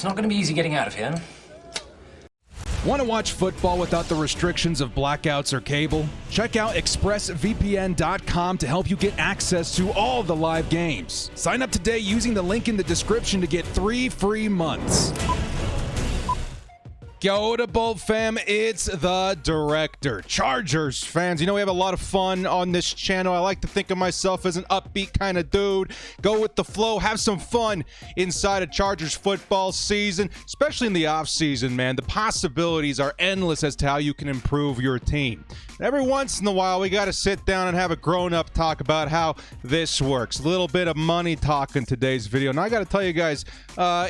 not going to be easy getting out of here. Want to watch football without the restrictions of blackouts or cable? Check out expressvpn.com to help you get access to all the live games. Sign up today using the link in the description to get 3 free months. Go to Bolt fam, it's the director. Chargers fans, you know we have a lot of fun on this channel. I like to think of myself as an upbeat kind of dude. Go with the flow, have some fun inside a Chargers football season, especially in the off season, man. The possibilities are endless as to how you can improve your team. Every once in a while, we got to sit down and have a grown-up talk about how this works. A little bit of money talk in today's video. And I got to tell you guys,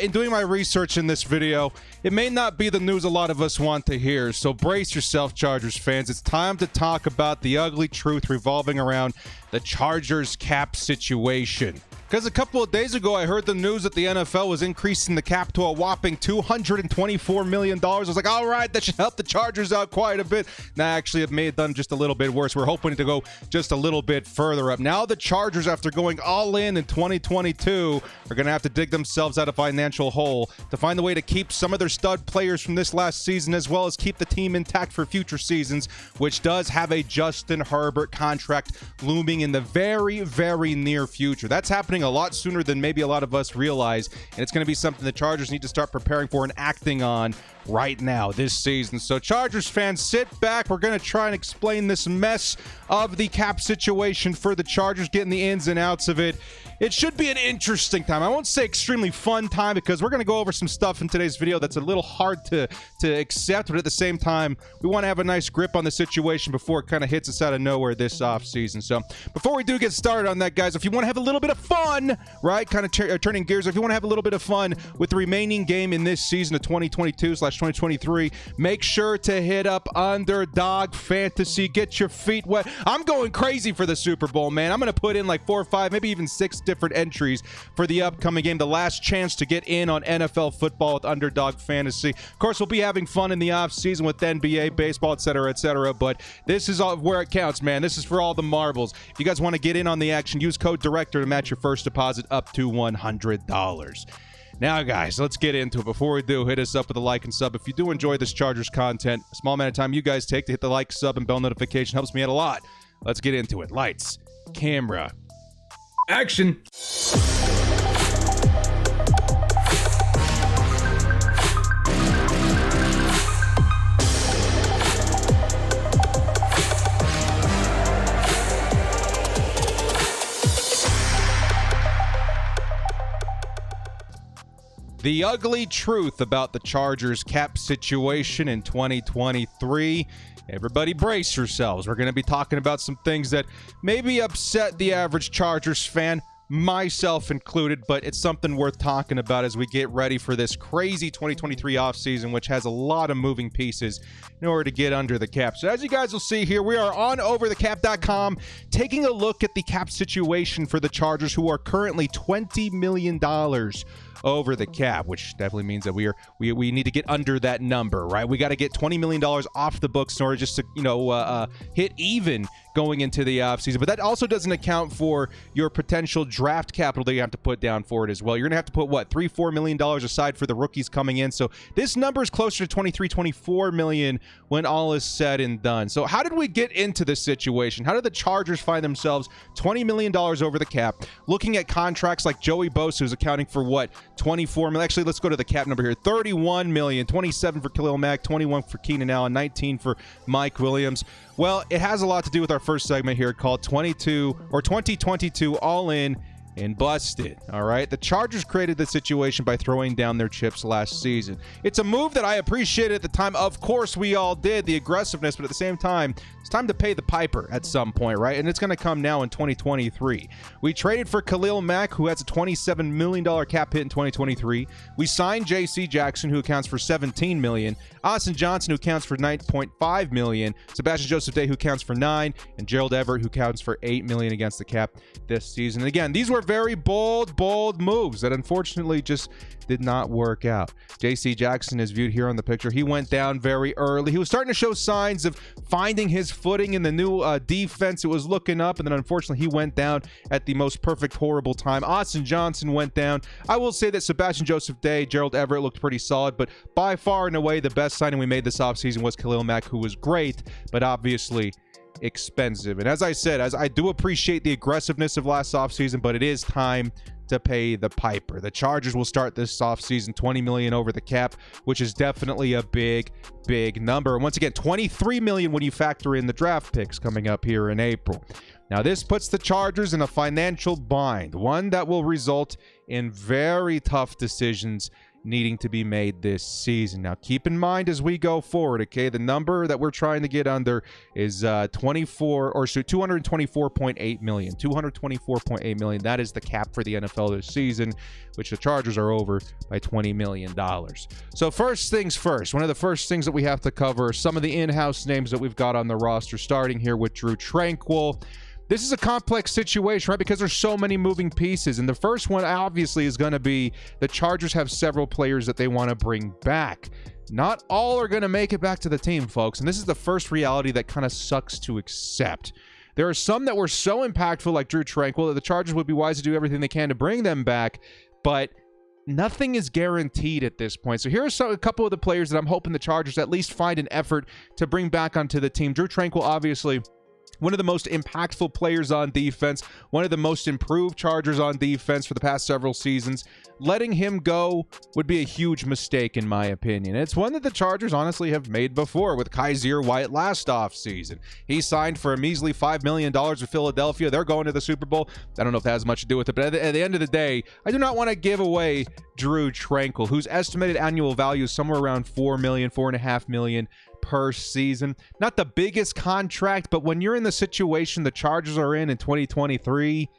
in doing my research in this video, it may not be the news a lot of us want to hear. So brace yourself, Chargers fans. It's time to talk about the ugly truth revolving around the Chargers cap situation. Because a couple of days ago, I heard the news that the NFL was increasing the cap to a whopping $224 million. I was like, all right, that should help the Chargers out quite a bit. Now, actually, it may have done just a little bit worse. We're hoping to go just a little bit further up. Now, the Chargers, after going all in 2022, are going to have to dig themselves out of financial hole to find a way to keep some of their stud players from this last season, as well as keep the team intact for future seasons, which does have a Justin Herbert contract looming in the very, very near future. That's happening a lot sooner than maybe a lot of us realize, and it's going to be something the Chargers need to start preparing for and acting on right now this season. So Chargers fans, sit back. We're going to try and explain this mess of the cap situation for the Chargers, getting the ins and outs of it. It should be an interesting time. I won't say extremely fun time, because we're going to go over some stuff in today's video that's a little hard to accept, but at the same time, we want to have a nice grip on the situation before it kind of hits us out of nowhere this offseason. So before we do get started on that, guys, if you want to have a little bit of fun, right, kind of turning gears, if you want to have a little bit of fun with the remaining game in this season of 2022/2023, make sure to hit up Underdog Fantasy. Get your feet wet. I'm going crazy for the Super Bowl, man. I'm going to put in like 4 or 5, maybe even 6 different entries for the upcoming game. The last chance to get in on NFL football with Underdog Fantasy. Of course, we'll be having fun in the off season with NBA, baseball, etc., but this is all where it counts, man. This is for all the marbles. If you guys want to get in on the action, use code DIRECTOR to match your first deposit up to $100. Now, guys, let's get into it. Before we do, hit us up with a like and sub. If you do enjoy this Chargers content, a small amount of time you guys take to hit the like, sub, and bell notification helps me out a lot. Let's get into it. Lights, camera, action. The ugly truth about the Chargers cap situation in 2023. Everybody brace yourselves. We're going to be talking about some things that maybe upset the average Chargers fan, myself included, but it's something worth talking about as we get ready for this crazy 2023 offseason, which has a lot of moving pieces in order to get under the cap. So as you guys will see here, we are on overthecap.com taking a look at the cap situation for the Chargers, who are currently $20 million over the cap, which definitely means that we need to get under that number, right? We got to get $20 million off the books in order just to, hit even going into the offseason. But that also doesn't account for your potential draft capital that you have to put down for it as well. You're going to have to put, what, $3-4 million aside for the rookies coming in. So this number is closer to $23-24 million when all is said and done. So how did we get into this situation? How did the Chargers find themselves $20 million over the cap, looking at contracts like Joey Bosa, who's accounting for, what, $24 million? Actually, let's go to the cap number here. $31 million, $27 for Khalil Mack, $21 for Keenan Allen, $19 for Mike Williams. Well, it has a lot to do with our first segment here called 2022 All In and Busted. All right, the Chargers created the situation by throwing down their chips last season. It's a move that I appreciated at the time. Of course, we all did, the aggressiveness, but at the same time, it's time to pay the piper at some point, right? And it's going to come now in 2023. We traded for Khalil Mack, who has a $27 million cap hit in 2023. We signed J.C. Jackson, who accounts for $17 million. Austin Johnson, who counts for $9.5 million. Sebastian Joseph Day, who counts for $9 million. And Gerald Everett, who counts for $8 million against the cap this season. And again, these were very bold moves that unfortunately just did not work out. J.C. Jackson is viewed here on the picture. He went down very early. He was starting to show signs of finding his footing in the new defense. It was looking up, and then unfortunately he went down at the most perfect, horrible time. Austin Johnson went down. I will say that Sebastian Joseph Day, Gerald Everett looked pretty solid, but by far and away the best signing we made this offseason was Khalil Mack, who was great, but obviously expensive. And as I said, I do appreciate the aggressiveness of last offseason, but it is time to pay the piper. The Chargers will start this offseason $20 million over the cap, which is definitely a big number. And once again, $23 million when you factor in the draft picks coming up here in April. Now, this puts the Chargers in a financial bind, one that will result in very tough decisions needing to be made this season. Now, keep in mind as we go forward, okay, the number that we're trying to get under is $224.8 million. $224.8 million. That is the cap for the NFL this season, which the Chargers are over by $20 million. So first things first, one of the first things that we have to cover are some of the in-house names that we've got on the roster, starting here with Drue Tranquill. This is a complex situation, right? Because there's so many moving pieces. And the first one, obviously, is going to be the Chargers have several players that they want to bring back. Not all are going to make it back to the team, folks. And this is the first reality that kind of sucks to accept. There are some that were so impactful, like Drue Tranquill, that the Chargers would be wise to do everything they can to bring them back. But nothing is guaranteed at this point. So here are a couple of the players that I'm hoping the Chargers at least find an effort to bring back onto the team. Drue Tranquill, obviously, one of the most impactful players on defense, one of the most improved Chargers on defense for the past several seasons. Letting him go would be a huge mistake, in my opinion. It's one that the Chargers honestly have made before with Kaiser White last offseason. He signed for a measly $5 million with Philadelphia. They're going to the Super Bowl. I don't know if that has much to do with it, but at the end of the day, I do not want to give away Drue Tranquill, whose estimated annual value is somewhere around $4 million, $4.5 million per season. Not the biggest contract, but when you're in the situation the Chargers are in 2023,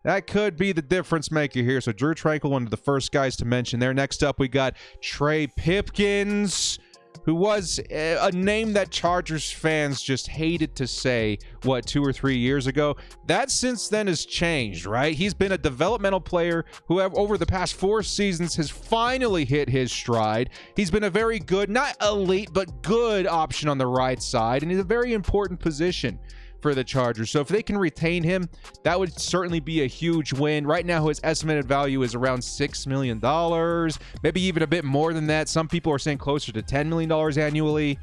that could be the difference maker here. So Drue Tranquill, one of the first guys to mention there. Next up, we got Trey Pipkins, who was a name that Chargers fans just hated to say, 2 or 3 years ago. That since then has changed, right? He's been a developmental player who over the past 4 seasons has finally hit his stride. He's been a very good, not elite, but good option on the right side, and he's a very important position for the Chargers. So if they can retain him, that would certainly be a huge win. Right now, his estimated value is around $6 million, maybe even a bit more than that. Some people are saying closer to $10 million annually.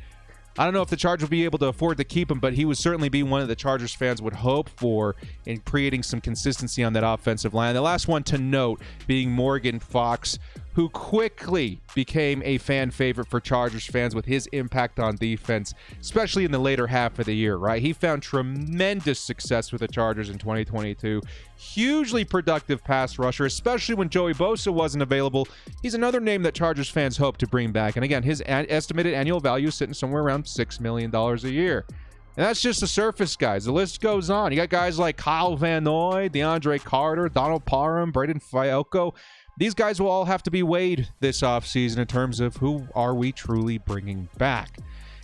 I don't know if the Chargers will be able to afford to keep him, but he would certainly be one of the Chargers fans would hope for in creating some consistency on that offensive line. The last one to note being Morgan Fox, who quickly became a fan favorite for Chargers fans with his impact on defense, especially in the later half of the year, right? He found tremendous success with the Chargers in 2022. Hugely productive pass rusher, especially when Joey Bosa wasn't available. He's another name that Chargers fans hope to bring back. And again, his estimated annual value is sitting somewhere around $6 million a year. And that's just the surface guys. The list goes on. You got guys like Kyle Van Noy, DeAndre Carter, Donald Parham, Braden Fialco. These guys will all have to be weighed this offseason in terms of who are we truly bringing back.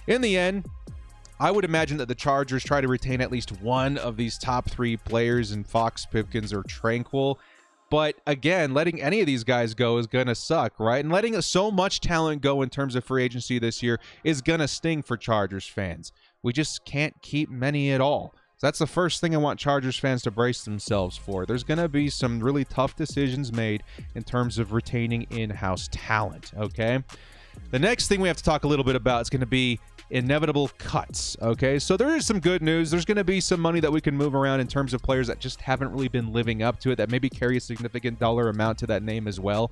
In the end, I would imagine that the Chargers try to retain at least one of these top 3 players in Fox, Pipkins, or Tranquill. But again, letting any of these guys go is going to suck, right? And letting so much talent go in terms of free agency this year is going to sting for Chargers fans. We just can't keep many at all. So that's the first thing I want Chargers fans to brace themselves for. There's going to be some really tough decisions made in terms of retaining in-house talent, okay? The next thing we have to talk a little bit about is going to be inevitable cuts, okay? So there is some good news. There's going to be some money that we can move around in terms of players that just haven't really been living up to it, that maybe carry a significant dollar amount to that name as well.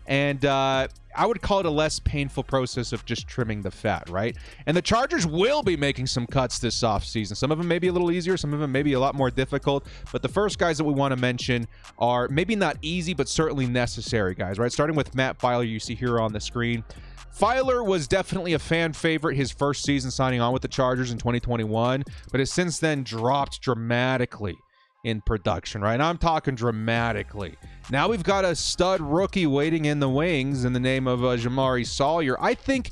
And I would call it a less painful process of just trimming the fat, right? And the Chargers will be making some cuts this offseason. Some of them may be a little easier. Some of them may be a lot more difficult. But the first guys that we want to mention are maybe not easy, but certainly necessary guys, right? Starting with Matt Feiler, you see here on the screen. Feiler was definitely a fan favorite his first season signing on with the Chargers in 2021, but has since then dropped dramatically in production, right? And I'm talking dramatically. Now we've got a stud rookie waiting in the wings in the name of Jamari Sawyer. I think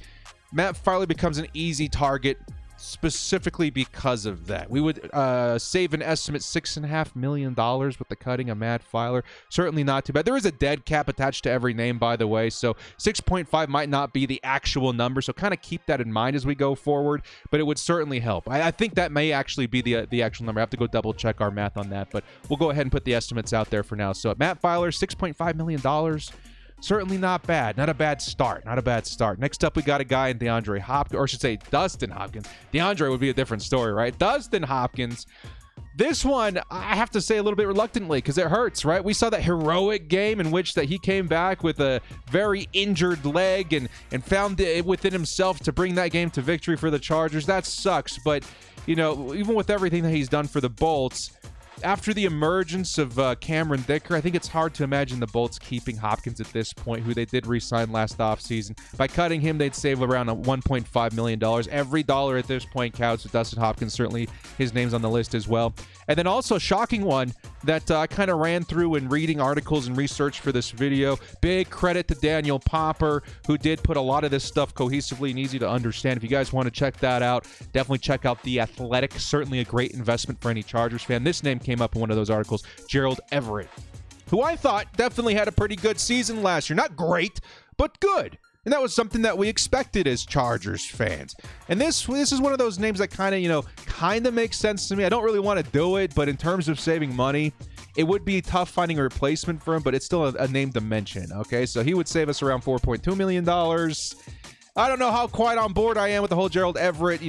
Matt Feiler becomes an easy target specifically because of that. We would save an estimate $6.5 million with the cutting of Matt Filer. Certainly not too bad. There is a dead cap attached to every name, by the way, so 6.5 might not be the actual number, so kind of keep that in mind as we go forward, but it would certainly help. I think that may actually be the actual number. I have to go double check our math on that, but we'll go ahead and put the estimates out there for now. So Matt Filer, $6.5 million. Certainly not bad. Not a bad start. Not a bad start. Next up, we got a guy in DeAndre Hopkins, or I should say Dustin Hopkins. DeAndre would be a different story, right? Dustin Hopkins. This one, I have to say a little bit reluctantly because it hurts, right? We saw that heroic game in which that he came back with a very injured leg and found it within himself to bring that game to victory for the Chargers. That sucks, but, you know, even with everything that he's done for the Bolts, after the emergence of Cameron Dicker, I think it's hard to imagine the Bolts keeping Hopkins at this point, who they did re-sign last offseason. By cutting him, they'd save around $1.5 million. Every dollar at this point counts with Dustin Hopkins. Certainly his name's on the list as well. And then also, shocking one that I kind of ran through in reading articles and research for this video. Big credit to Daniel Popper, who did put a lot of this stuff cohesively and easy to understand. If you guys want to check that out, definitely check out The Athletic. Certainly a great investment for any Chargers fan. This name came up in one of those articles, Gerald Everett, who I thought definitely had a pretty good season last year. Not great, but good. And that was something that we expected as Chargers fans. And this is one of those names that kind of makes sense to me. I don't really want to do it, but in terms of saving money, it would be tough finding a replacement for him, but it's still a name to mention, okay? So he would save us around $4.2 million. I don't know how quite on board I am with the whole Gerald Everett,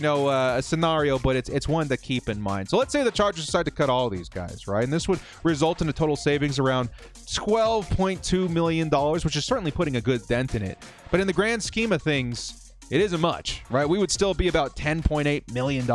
scenario, but it's one to keep in mind. So let's say the Chargers decide to cut all these guys, right? And this would result in a total savings around $12.2 million, which is certainly putting a good dent in it. But in the grand scheme of things, it isn't much, right? We would still be about $10.8 million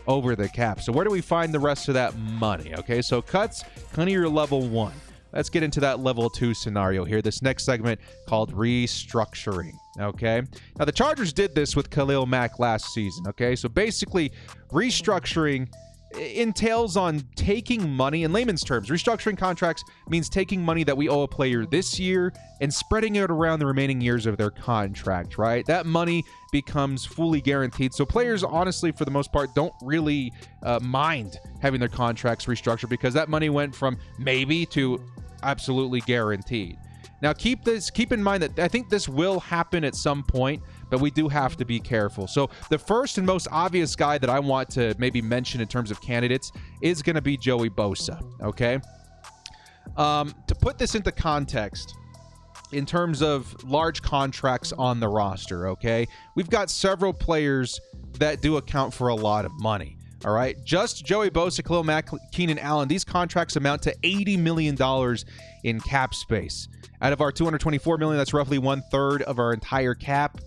over the cap. So where do we find the rest of that money? Okay, so cuts, kind of your level one. Let's get into that level 2 scenario here. This next segment called restructuring, okay? Now, the Chargers did this with Khalil Mack last season, okay? So basically, restructuring entails on taking money, in layman's terms, restructuring contracts means taking money that we owe a player this year and spreading it around the remaining years of their contract, right? That money becomes fully guaranteed. So players, honestly, for the most part, don't really mind having their contracts restructured because that money went from maybe to absolutely guaranteed. Now, keep in mind that I think this will happen at some point, but we do have to be careful. So the first and most obvious guy that I want to maybe mention in terms of candidates is going to be Joey Bosa, okay? To put this into context, in terms of large contracts on the roster, okay, we've got several players that do account for a lot of money. All right, just Joey Bosa, Khalil Mack, Keenan Allen, these contracts amount to $80 million in cap space. Out of our $224 million, that's roughly 1/3 of our entire cap.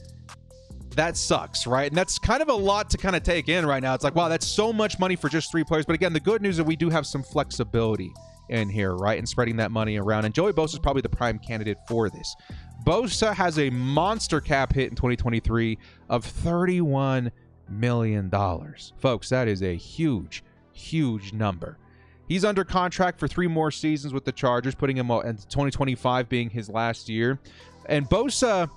That sucks, right? And that's kind of a lot to kind of take in right now. It's like, wow, that's so much money for just 3 players. But again, the good news is that we do have some flexibility in here, right? And spreading that money around. And Joey Bosa is probably the prime candidate for this. Bosa has a monster cap hit in 2023 of $31 million. Folks, that is a huge number. He's under contract for 3 more seasons with the Chargers, putting him at 2025 being his last year. And Bosa,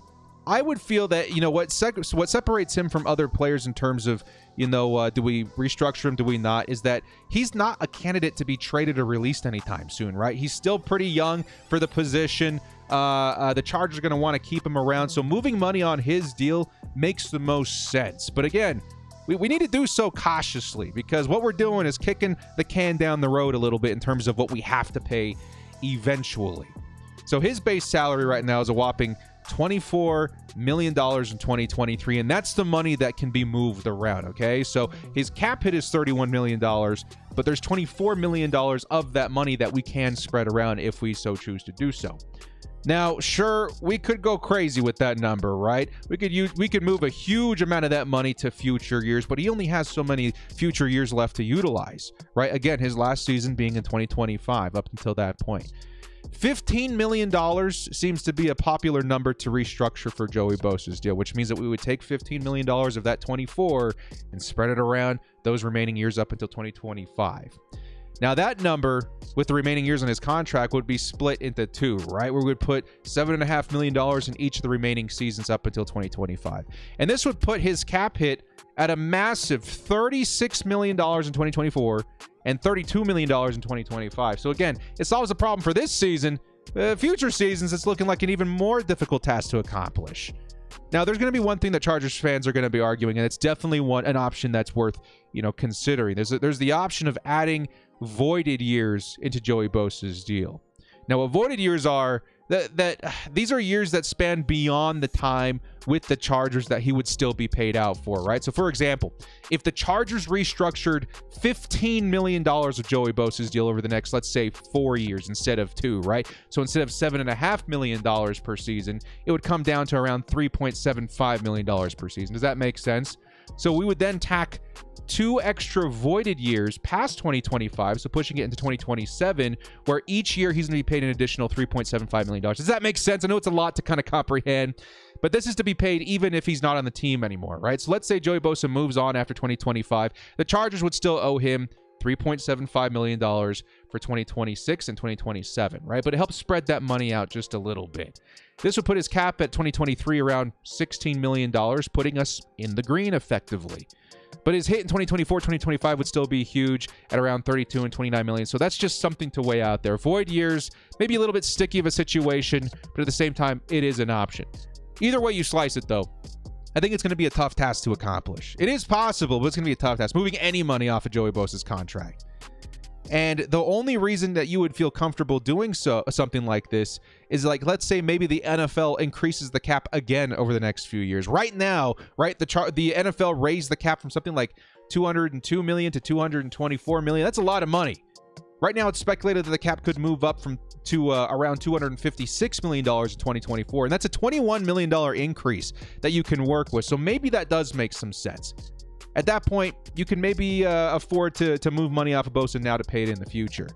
I would feel that, what separates him from other players in terms of, do we restructure him, do we not, is that he's not a candidate to be traded or released anytime soon, right? He's still pretty young for the position. The Chargers are going to want to keep him around, so moving money on his deal makes the most sense. But again, we need to do so cautiously because what we're doing is kicking the can down the road a little bit in terms of what we have to pay eventually. So his base salary right now is a whopping $24 million in 2023, and that's the money that can be moved around, okay? So his cap hit is $31 million, but there's $24 million of that money that we can spread around if we so choose to do so. Now, sure, we could go crazy with that number, right? We could move a huge amount of that money to future years, but he only has so many future years left to utilize, right? Again, his last season being in 2025 up until that point. $15 million seems to be a popular number to restructure for Joey Bosa's deal, which means that we would take $15 million of that 24 and spread it around those remaining years up until 2025. Now, that number with the remaining years on his contract would be split into two, right? Where we would put $7.5 million in each of the remaining seasons up until 2025. And this would put his cap hit at a massive $36 million in 2024 and $32 million in 2025. So again, it solves the problem for this season. Future seasons, it's looking like an even more difficult task to accomplish. Now, there's going to be one thing that Chargers fans are going to be arguing, and it's definitely an option that's worth, considering. There's the option of adding voided years into Joey Bosa's deal. Now, what voided years are, these are years that span beyond the time with the Chargers that he would still be paid out for, right? So, for example, if the Chargers restructured $15 million of Joey Bosa's deal over the next, let's say, 4 years instead of 2, right? So instead of $7.5 million per season, it would come down to around $3.75 million per season. Does that make sense? So we would then tack 2 extra voided years past 2025, so pushing it into 2027, where each year he's going to be paid an additional $3.75 million. Does that make sense? I know it's a lot to kind of comprehend, but this is to be paid even if he's not on the team anymore, right? So let's say Joey Bosa moves on after 2025. The Chargers would still owe him $3.75 million for 2026 and 2027, right? But it helps spread that money out just a little bit. This would put his cap at 2023 around $16 million, putting us in the green effectively. But his hit in 2024, 2025 would still be huge at around 32 and 29 million. So that's just something to weigh out there. Void years, maybe a little bit sticky of a situation, but at the same time, it is an option. Either way you slice it, though, I think it's going to be a tough task to accomplish. It is possible, but it's going to be a tough task, moving any money off of Joey Bosa's contract. And the only reason that you would feel comfortable doing something like this is, like, let's say maybe the NFL increases the cap again over the next few years. Right now, right, the NFL raised the cap from something like $202 million to $224 million. That's a lot of money. Right now, it's speculated that the cap could move up to around $256 million in 2024, and that's a $21 million increase that you can work with. So maybe that does make some sense. At that point, you can maybe afford to move money off of Bosa now to pay it in the future.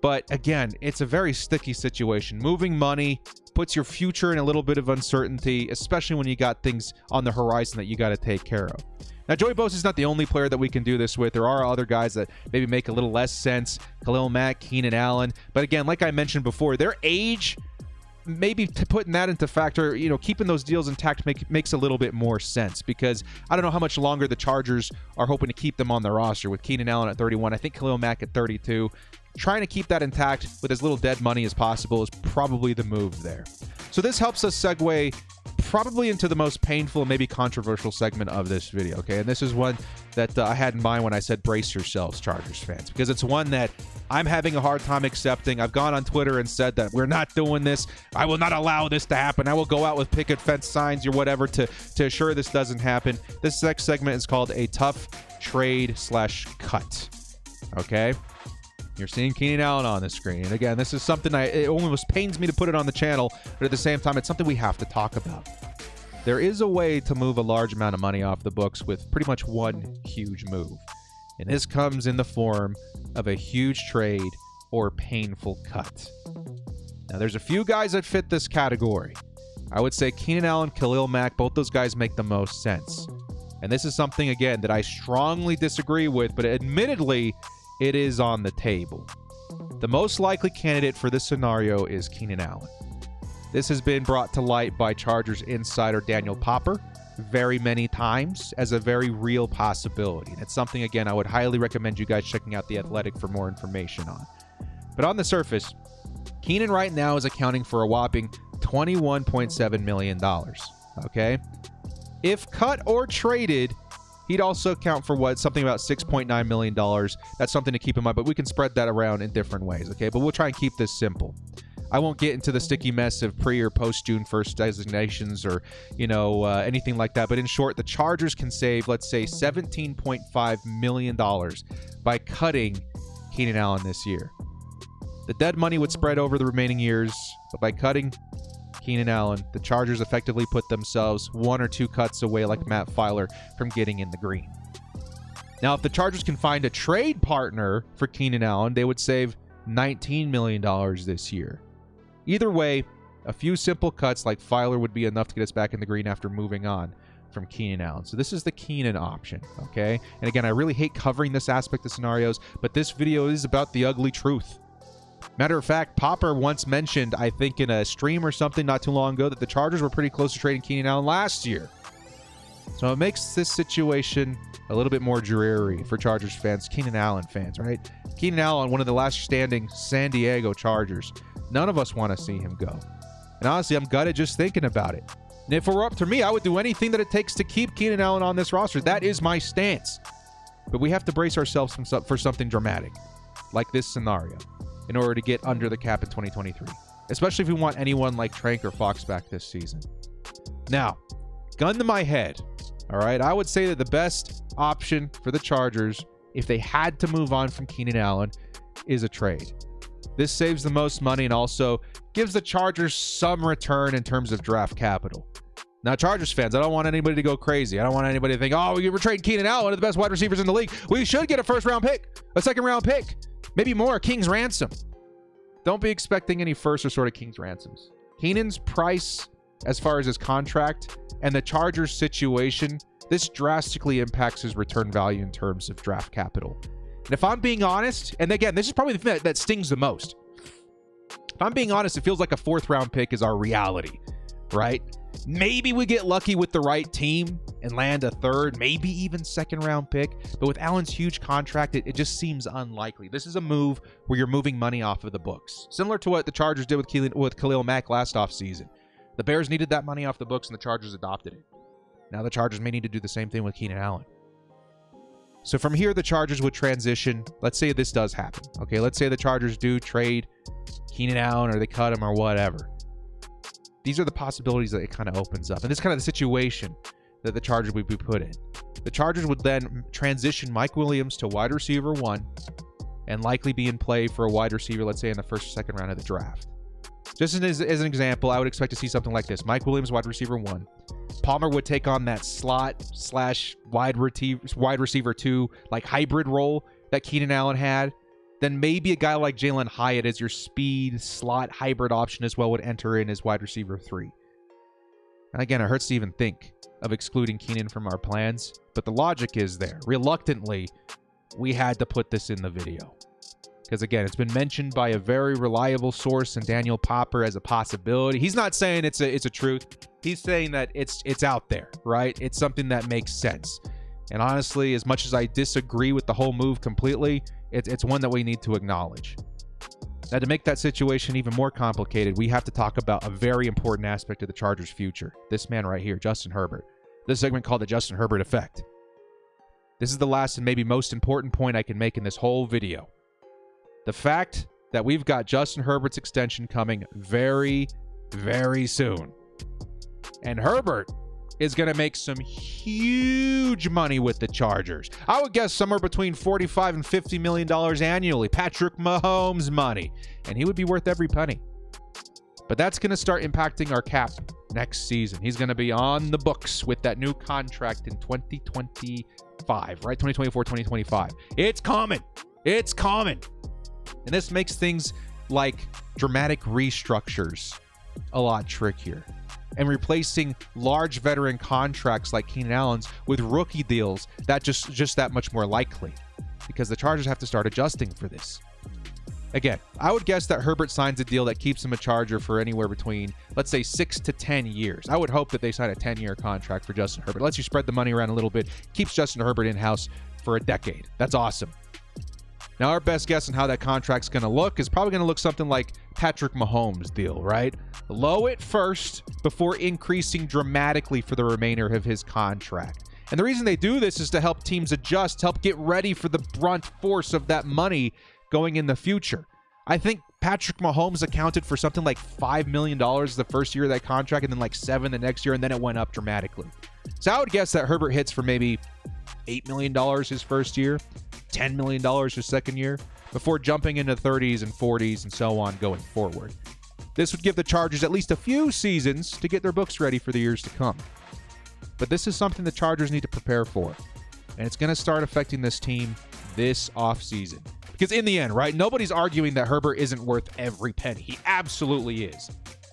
But again, it's a very sticky situation. Moving money puts your future in a little bit of uncertainty, especially when you got things on the horizon that you got to take care of. Now, Joey Bosa is not the only player that we can do this with. There are other guys that maybe make a little less sense. Khalil Mack, Keenan Allen. But again, like I mentioned before, their age, maybe putting that into factor, keeping those deals intact makes a little bit more sense, because I don't know how much longer the Chargers are hoping to keep them on their roster with Keenan Allen at 31. I think Khalil Mack at 32. Trying to keep that intact with as little dead money as possible is probably the move there. So this helps us segue probably into the most painful and maybe controversial segment of this video, okay? And this is one that I had in mind when I said brace yourselves, Chargers fans, because it's one that I'm having a hard time accepting. I've gone on Twitter and said that we're not doing this. I will not allow this to happen. I will go out with picket fence signs or whatever to assure this doesn't happen. This next segment is called a tough trade/cut, okay? You're seeing Keenan Allen on the screen. And again, this is something it almost pains me to put it on the channel, but at the same time, it's something we have to talk about. There is a way to move a large amount of money off the books with pretty much one huge move. And this comes in the form of a huge trade or painful cut. Now, there's a few guys that fit this category. I would say Keenan Allen, Khalil Mack, both those guys make the most sense. And this is something, again, that I strongly disagree with, but admittedly, it is on the table. The most likely candidate for this scenario is Keenan Allen. This has been brought to light by Chargers insider Daniel Popper very many times as a very real possibility. And it's something, again, I would highly recommend you guys checking out The Athletic for more information on. But on the surface, Keenan right now is accounting for a whopping $21.7 million. Okay? If cut or traded, he'd also account for something about $6.9 million. That's something to keep in mind, but we can spread that around in different ways, okay? But we'll try and keep this simple. I won't get into the sticky mess of pre or post June 1st designations or, anything like that. But in short, the Chargers can save, let's say, $17.5 million by cutting Keenan Allen this year. The dead money would spread over the remaining years, but by cutting Keenan Allen, the Chargers effectively put themselves 1 or 2 cuts away, like Matt Filer, from getting in the green. Now, if the Chargers can find a trade partner for Keenan Allen, they would save $19 million this year. Either way, a few simple cuts like Filer would be enough to get us back in the green after moving on. from Keenan Allen. So this is the Keenan option, okay? And again, I really hate covering this aspect of scenarios, but this video is about the ugly truth. Matter of fact, Popper once mentioned, I think in a stream or something not too long ago, that the Chargers were pretty close to trading Keenan Allen last year. So it makes this situation a little bit more dreary for Chargers fans, Keenan Allen fans, right? Keenan Allen, one of the last standing San Diego Chargers. None of us want to see him go. And honestly, I'm gutted just thinking about it. And if it were up to me, I would do anything that it takes to keep Keenan Allen on this roster. That is my stance. But we have to brace ourselves for something dramatic, like this scenario, in order to get under the cap in 2023. Especially if we want anyone like Trank or Fox back this season. Now, gun to my head, all right, I would say that the best option for the Chargers, if they had to move on from Keenan Allen, is a trade. This saves the most money and also gives the Chargers some return in terms of draft capital. Now, Chargers fans, I don't want anybody to go crazy. I don't want anybody to think, oh, we're trading Keenan Allen, one of the best wide receivers in the league. We should get a first-round pick, a second-round pick, maybe more, King's ransom. Don't be expecting any first or sort of King's ransoms. Keenan's price, as far as his contract, and the Chargers situation, this drastically impacts his return value in terms of draft capital. And if I'm being honest, and again, this is probably the thing that stings the most. If I'm being honest, it feels like a fourth-round pick is our reality, right? Maybe we get lucky with the right team and land a third, maybe even second-round pick. But with Allen's huge contract, it just seems unlikely. This is a move where you're moving money off of the books, similar to what the Chargers did with Khalil Mack last offseason. The Bears needed that money off the books, and the Chargers adopted it. Now the Chargers may need to do the same thing with Keenan Allen. So from here, the Chargers would transition. Let's say this does happen. Okay, let's say the Chargers do trade Keenan Allen or they cut him or whatever. These are the possibilities that it kind of opens up. And this is kind of the situation that the Chargers would be put in. The Chargers would then transition Mike Williams to wide receiver 1 and likely be in play for a wide receiver, let's say in the first or second round of the draft. Just as an example, I would expect to see something like this. Mike Williams, wide receiver 1. Palmer would take on that slot / wide receiver 2, like hybrid role that Keenan Allen had. Then maybe a guy like Jalen Hyatt as your speed slot hybrid option as well would enter in as wide receiver 3. And again, it hurts to even think of excluding Keenan from our plans, but the logic is there. Reluctantly, we had to put this in the video. Because again, it's been mentioned by a very reliable source in Daniel Popper as a possibility. He's not saying it's a truth. He's saying that it's out there, right? It's something that makes sense. And honestly, as much as I disagree with the whole move completely, it's one that we need to acknowledge. Now, to make that situation even more complicated, we have to talk about a very important aspect of the Chargers' future. This man right here, Justin Herbert. This segment called the Justin Herbert Effect. This is the last and maybe most important point I can make in this whole video. The fact that we've got Justin Herbert's extension coming very, very soon. And Herbert is going to make some huge money with the Chargers. I would guess somewhere between $45 and $50 million annually. Patrick Mahomes money. And he would be worth every penny. But that's going to start impacting our cap next season. He's going to be on the books with that new contract in 2025, right? 2024, 2025. It's coming. It's coming. And this makes things like dramatic restructures a lot trickier. And replacing large veteran contracts like Keenan Allen's with rookie deals, that just that much more likely. Because the Chargers have to start adjusting for this. Again, I would guess that Herbert signs a deal that keeps him a Charger for anywhere between, let's say, 6 to 10 years. I would hope that they sign a 10-year contract for Justin Herbert. Lets you spread the money around a little bit, keeps Justin Herbert in-house for a decade. That's awesome. Now, our best guess on how that contract's going to look is probably going to look something like Patrick Mahomes' deal, right? Low at first before increasing dramatically for the remainder of his contract. And the reason they do this is to help teams adjust, help get ready for the brunt force of that money going in the future. I think Patrick Mahomes accounted for something like $5 million the first year of that contract, and then like $7 million the next year, and then it went up dramatically. So I would guess that Herbert hits for maybe $8 million his first year, $10 million his second year, before jumping into 30s and 40s and so on going forward. This would give the Chargers at least a few seasons to get their books ready for the years to come. But this is something the Chargers need to prepare for. And it's going to start affecting this team this offseason. Because in the end, right, nobody's arguing that Herbert isn't worth every penny. He absolutely is.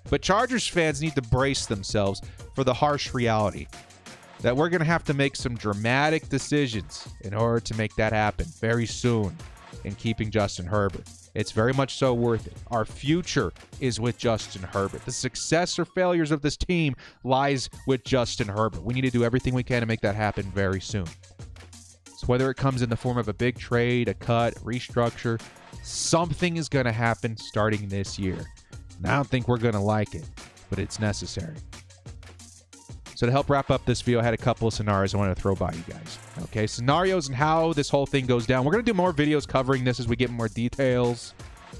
But Chargers fans need to brace themselves for the harsh reality. that we're going to have to make some dramatic decisions in order to make that happen very soon in keeping Justin Herbert. It's very much so worth it. Our future is with Justin Herbert. The success or failures of this team lies with Justin Herbert. We need to do everything we can to make that happen very soon. So whether it comes in the form of a big trade, a cut, restructure, something is going to happen starting this year. And I don't think we're going to like it, but it's necessary. So to help wrap up this video, I had a couple of scenarios I wanted to throw by you guys. Okay, scenarios and how this whole thing goes down. We're going to do more videos covering this as we get more details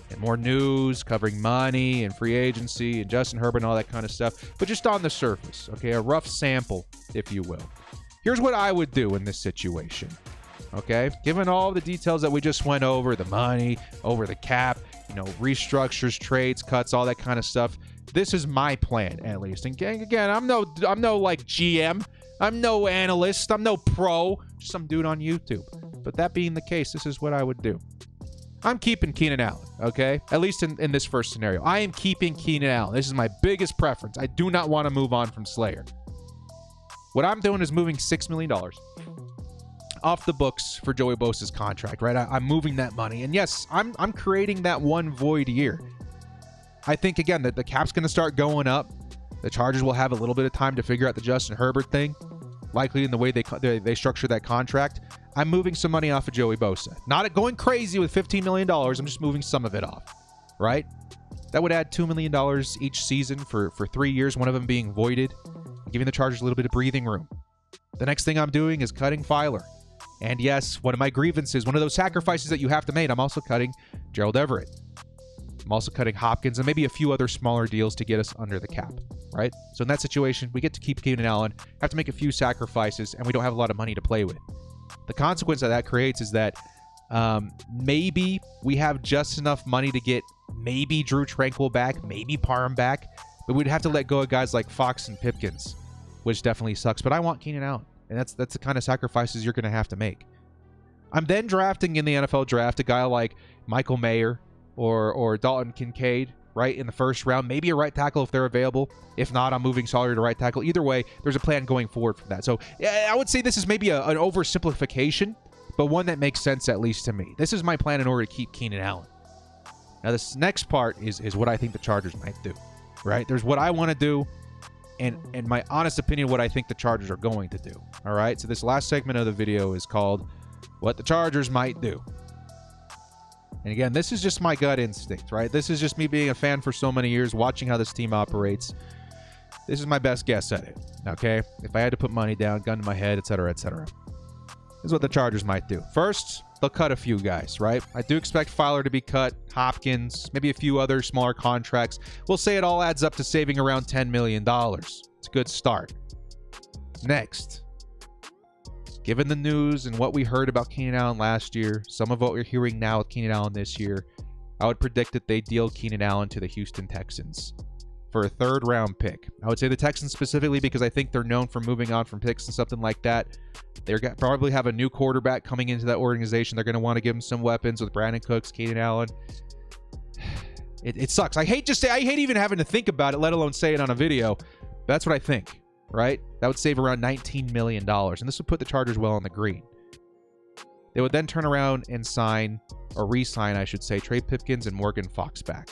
and more news, covering money and free agency and Justin Herbert and all that kind of stuff. But just on the surface, okay, a rough sample, if you will. Here's what I would do in this situation. Okay, given all the details that we just went over, the money, over the cap, you know, restructures, trades, cuts, all that kind of stuff. This is my plan, at least. And again, I'm no like GM. I'm no analyst. I'm no pro. Just some dude on YouTube. But that being the case, this is what I would do. I'm keeping Keenan Allen, okay? At least in this first scenario. I am keeping Keenan Allen. This is my biggest preference. I do not want to move on from Slayer. What I'm doing is moving $6 million off the books for Joey Bosa's contract, right? I'm moving that money. And yes, I'm creating that one void year. I think, again, that the cap's going to start going up. The Chargers will have a little bit of time to figure out the Justin Herbert thing, likely in the way they structure that contract. I'm moving some money off of Joey Bosa. Not going crazy with $15 million. I'm just moving some of it off, right? That would add $2 million each season for 3 years, one of them being voided, giving the Chargers a little bit of breathing room. The next thing I'm doing is cutting Filer. And yes, one of my grievances, one of those sacrifices that you have to make, I'm also cutting Gerald Everett. I'm also cutting Hopkins and maybe a few other smaller deals to get us under the cap, right? So in that situation, we get to keep Keenan Allen, have to make a few sacrifices, and we don't have a lot of money to play with. The consequence that creates is that maybe we have just enough money to get maybe Drew Tranquill back, maybe Parham back, but we'd have to let go of guys like Fox and Pipkins, which definitely sucks. But I want Keenan Allen, and that's the kind of sacrifices you're going to have to make. I'm then drafting in the NFL draft a guy like Michael Mayer, or Dalton Kincaid, right, in the first round. Maybe a right tackle if they're available. If not, I'm moving Sawyer to right tackle. Either way, there's a plan going forward from that. So yeah, I would say this is maybe an oversimplification, but one that makes sense at least to me. This is my plan in order to keep Keenan Allen. Now, this next part is what I think the Chargers might do, right? There's what I want to do, and my honest opinion, what I think the Chargers are going to do, all right? So this last segment of the video is called What the Chargers Might Do. And again, this is just my gut instinct, right? This is just me being a fan for so many years, watching how this team operates. This is my best guess at it, okay? If I had to put money down, gun to my head, etc., etc. This is what the Chargers might do. First, they'll cut a few guys, right? I do expect Filer to be cut, Hopkins, maybe a few other smaller contracts. We'll say it all adds up to saving around $10 million. It's a good start. Next, given the news and what we heard about Keenan Allen last year, some of what we're hearing now with Keenan Allen this year, I would predict that they deal Keenan Allen to the Houston Texans for a third-round pick. I would say the Texans specifically because I think they're known for moving on from picks and something like that. They're probably have a new quarterback coming into that organization. They're going to want to give him some weapons with Brandon Cooks, Keenan Allen. It sucks. I hate even having to think about it, let alone say it on a video. But that's what I think. Right? That would save around $19 million. And this would put the Chargers well on the green. They would then turn around and sign, or re-sign, I should say, Trey Pipkins and Morgan Fox back.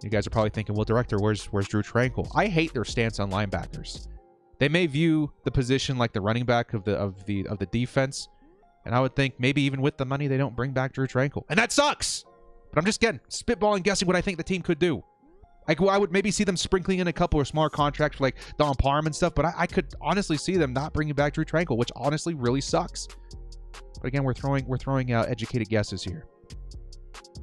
You guys are probably thinking, well, director, where's Drew Tranquill? I hate their stance on linebackers. They may view the position like the running back of the defense. And I would think maybe even with the money, they don't bring back Drew Tranquill. And that sucks! But I'm just, again, spitballing, guessing what I think the team could do. I would maybe see them sprinkling in a couple of smaller contracts for like Don Parham and stuff, but I could honestly see them not bringing back Drew Tranquill, which honestly really sucks. But again, we're throwing out educated guesses here.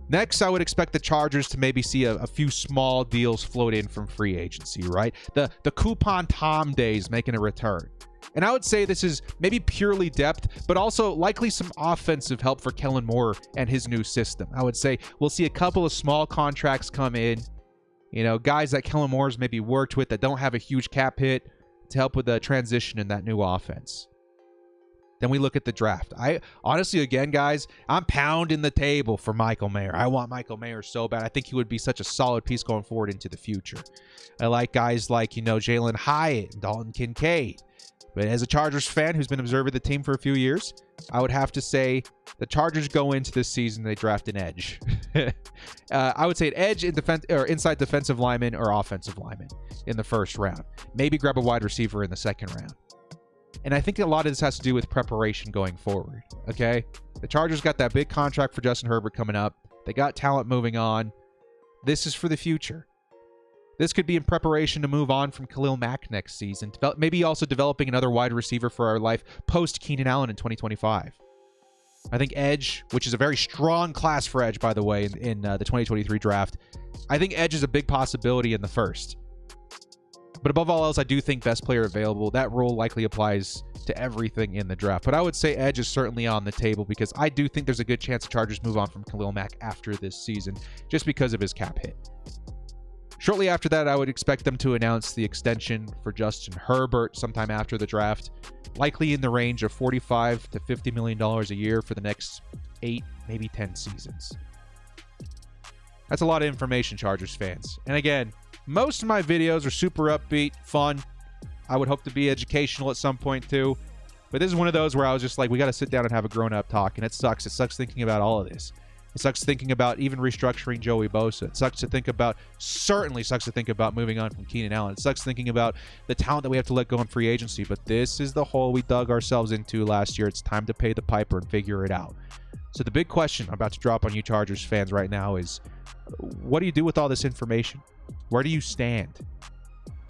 Next, I would expect the Chargers to maybe see a few small deals float in from free agency, right? The Coupon Tom days making a return. And I would say this is maybe purely depth, but also likely some offensive help for Kellen Moore and his new system. I would say we'll see a couple of small contracts come in. You know, guys that Kellen Moore's maybe worked with that don't have a huge cap hit to help with the transition in that new offense. Then we look at the draft. I honestly, again, guys, I'm pounding the table for Michael Mayer. I want Michael Mayer so bad. I think he would be such a solid piece going forward into the future. I like guys like, Jalen Hyatt and Dalton Kincaid. But as a Chargers fan who's been observing the team for a few years, I would have to say the Chargers go into this season, they draft an edge. I would say an edge in defense or inside defensive lineman or offensive lineman in the first round. Maybe grab a wide receiver in the second round. And I think a lot of this has to do with preparation going forward, okay? The Chargers got that big contract for Justin Herbert coming up. They got talent moving on. This is for the future. This could be in preparation to move on from Khalil Mack next season. Maybe also developing another wide receiver for our life post-Keenan Allen in 2025. I think edge, which is a very strong class for edge, by the way, in the 2023 draft. I think edge is a big possibility in the first. But above all else, I do think best player available. That rule likely applies to everything in the draft. But I would say edge is certainly on the table because I do think there's a good chance the Chargers move on from Khalil Mack after this season just because of his cap hit. Shortly after that, I would expect them to announce the extension for Justin Herbert sometime after the draft, likely in the range of $45 to $50 million a year for the next 8, maybe 10 seasons. That's a lot of information, Chargers fans. And again, most of my videos are super upbeat, fun. I would hope to be educational at some point too. But this is one of those where I was just like, we got to sit down and have a grown-up talk. And it sucks. It sucks thinking about all of this. It sucks thinking about even restructuring Joey Bosa. It certainly sucks to think about moving on from Keenan Allen. It sucks thinking about the talent that we have to let go in free agency. But this is the hole we dug ourselves into last year. It's time to pay the piper and figure it out. So the big question I'm about to drop on you Chargers fans right now is, what do you do with all this information? Where do you stand?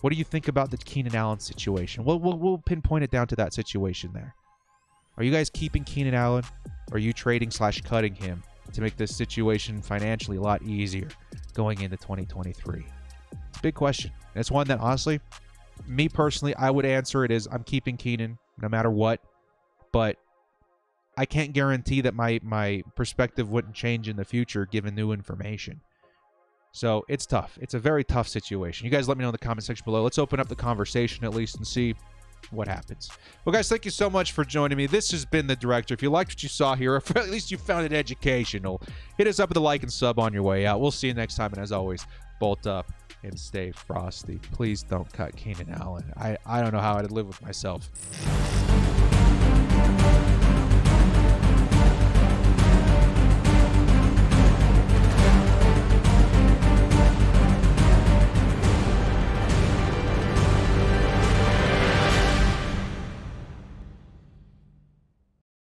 What do you think about the Keenan Allen situation? We'll pinpoint it down to that situation there. Are you guys keeping Keenan Allen? Or are you trading/cutting him to make this situation financially a lot easier going into 2023? It's a big question. And it's one that, honestly, me personally, I would answer it as I'm keeping Keenan no matter what. But I can't guarantee that my perspective wouldn't change in the future given new information. So it's tough. It's a very tough situation. You guys let me know in the comment section below. Let's open up the conversation at least and see what happens. Well, guys, thank you so much for joining me. This has been The Director. If you liked what you saw here, or if at least you found it educational, hit us up with a like and sub on your way out. We'll see you next time. And as always, bolt up and stay frosty. Please don't cut Keenan Allen. I don't know how I'd live with myself.